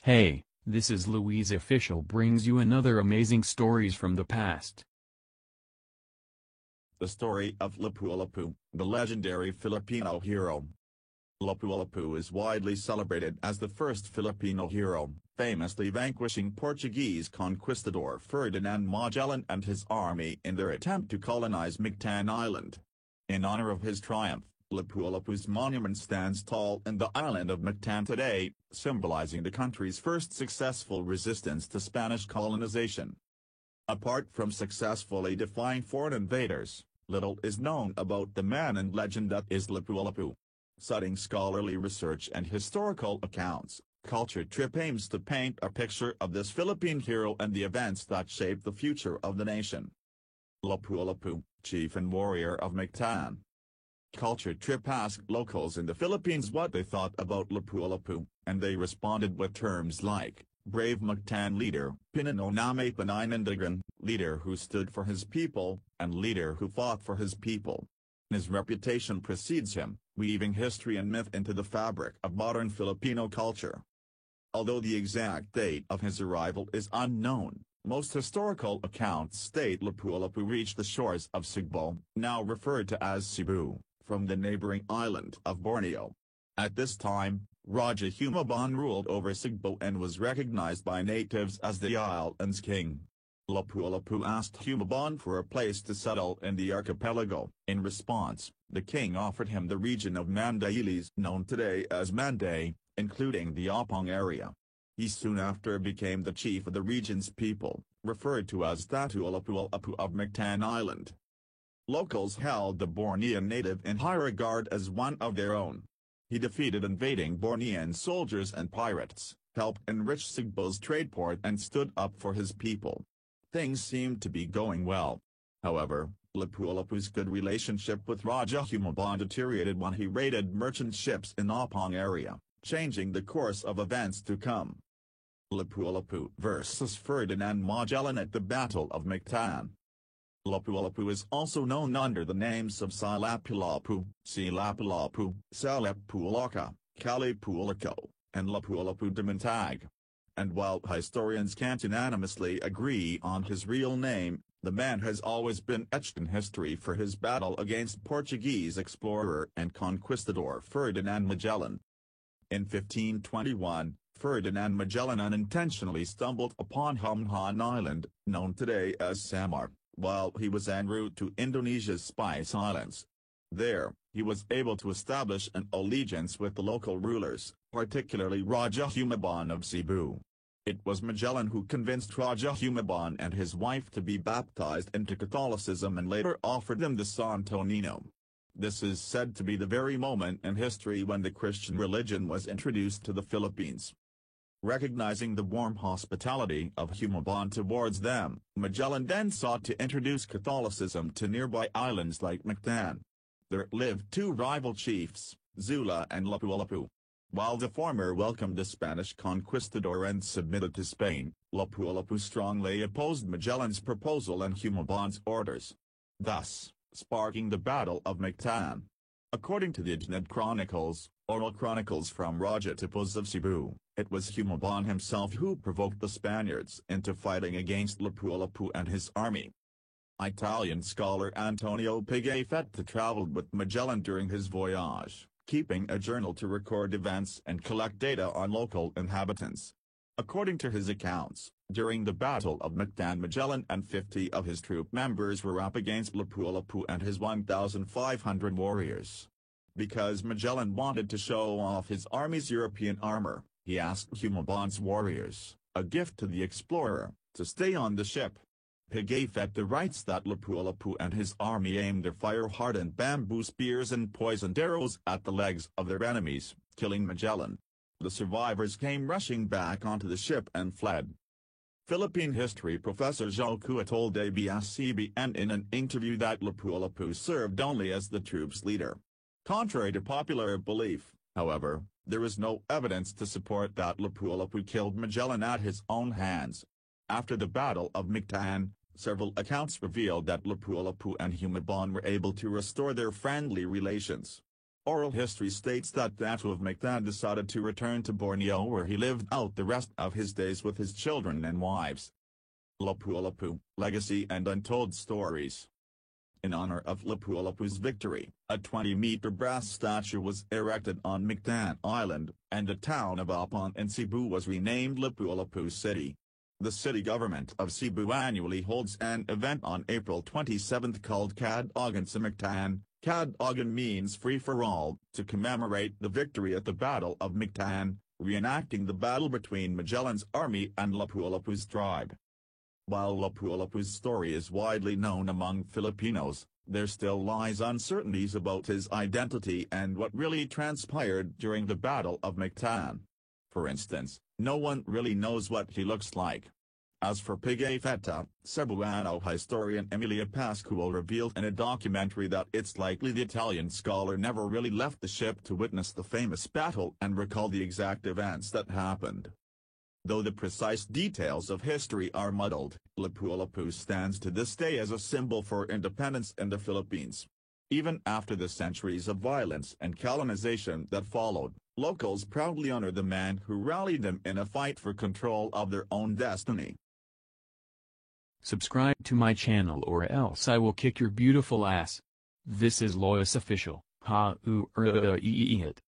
Hey, this is Louise Official brings you another amazing stories from the past. The story of Lapu-Lapu, the legendary Filipino hero. Lapu-Lapu is widely celebrated as the first Filipino hero, famously vanquishing Portuguese conquistador Ferdinand Magellan and his army in their attempt to colonize Mactan Island. In honor of his triumph, Lapu-Lapu's monument stands tall in the island of Mactan today, symbolizing the country's first successful resistance to Spanish colonization. Apart from successfully defying foreign invaders, little is known about the man and legend that is Lapu-Lapu. Citing scholarly research and historical accounts, Culture Trip aims to paint a picture of this Philippine hero and the events that shaped the future of the nation. Lapu-Lapu, chief and warrior of Mactan. Culture Trip asked locals in the Philippines what they thought about Lapu-Lapu, and they responded with terms like, brave Mactan leader, Pinanoname Panindagan, leader who stood for his people, and leader who fought for his people. His reputation precedes him, weaving history and myth into the fabric of modern Filipino culture. Although the exact date of his arrival is unknown, most historical accounts state Lapu-Lapu reached the shores of Cebu, now referred to as Cebu, from the neighboring island of Borneo. At this time, Raja Humabon ruled over Cebu and was recognized by natives as the island's king. Lapu-Lapu asked Humabon for a place to settle in the archipelago. In response, the king offered him the region of Mandailes, known today as Manday, including the Apong area. He soon after became the chief of the region's people, referred to as Lapu-Lapu of Mactan Island. Locals held the Bornean native in high regard as one of their own. He defeated invading Bornean soldiers and pirates, helped enrich Cebu's trade port and stood up for his people. Things seemed to be going well. However, Lapu-Lapu's good relationship with Raja Humabon deteriorated when he raided merchant ships in Apong area, changing the course of events to come. Lapu-Lapu vs. Ferdinand Magellan at the Battle of Mactan. Lapu-Lapu is also known under the names of Silapu-Lapu, Silapu-Lapu, Salep-Pulaca, Kali-Pulaco, and Lapu-Lapu de Montag. And while historians can't unanimously agree on his real name, the man has always been etched in history for his battle against Portuguese explorer and conquistador Ferdinand Magellan. In 1521, Ferdinand Magellan unintentionally stumbled upon Humhan Island, known today as Samar, while he was en route to Indonesia's Spice Islands. There, he was able to establish an allegiance with the local rulers, particularly Raja Humabon of Cebu. It was Magellan who convinced Raja Humabon and his wife to be baptized into Catholicism and later offered them the Santo Niño. This is said to be the very moment in history when the Christian religion was introduced to the Philippines. Recognizing the warm hospitality of Humabon towards them, Magellan then sought to introduce Catholicism to nearby islands like Mactan. There lived two rival chiefs, Zula and Lapu-Lapu. While the former welcomed the Spanish conquistador and submitted to Spain, Lapu-Lapu strongly opposed Magellan's proposal and Humabon's orders, thus sparking the Battle of Mactan. According to the Dinad Chronicles, oral chronicles from Raja Tipos of Cebu, it was Humabon himself who provoked the Spaniards into fighting against Lapu-Lapu and his army. Italian scholar Antonio Pigafetta traveled with Magellan during his voyage, keeping a journal to record events and collect data on local inhabitants. According to his accounts, during the Battle of Mactan, Magellan and 50 of his troop members were up against Lapu-Lapu and his 1,500 warriors. Because Magellan wanted to show off his army's European armor, he asked Humabon's warriors, a gift to the explorer, to stay on the ship. Pigafetta writes that Lapu-Lapu and his army aimed their fire-hardened bamboo spears and poisoned arrows at the legs of their enemies, killing Magellan. The survivors came rushing back onto the ship and fled. Philippine history professor Joe Cua told ABS-CBN in an interview that Lapu-Lapu served only as the troops' leader. Contrary to popular belief, however, there is no evidence to support that Lapu-Lapu killed Magellan at his own hands. After the Battle of Mactan, several accounts revealed that Lapu-Lapu and Humabon were able to restore their friendly relations. Oral history states that Datu of Mactan decided to return to Borneo where he lived out the rest of his days with his children and wives. Lapu-Lapu, Legacy and Untold Stories. In honor of Lapu-Lapu's victory, a 20-meter brass statue was erected on Mactan Island, and the town of Apon in Cebu was renamed Lapu-Lapu City. The city government of Cebu annually holds an event on April 27 called Cadagan sa Mactan. Cadagan means free for all, to commemorate the victory at the Battle of Mactan, reenacting the battle between Magellan's army and Lapu-Lapu's tribe. While Lapu-Lapu's story is widely known among Filipinos, there still lies uncertainties about his identity and what really transpired during the Battle of Mactan. For instance, no one really knows what he looks like. As for Pigafetta, Cebuano historian Emilia Pascual revealed in a documentary that it's likely the Italian scholar never really left the ship to witness the famous battle and recall the exact events that happened. Though the precise details of history are muddled, Lapu-Lapu stands to this day as a symbol for independence in the Philippines. Even after the centuries of violence and colonization that followed, locals proudly honor the man who rallied them in a fight for control of their own destiny. Subscribe to my channel or else I will kick your beautiful ass. This is Lois Official. Ha-oo-er-ee-it.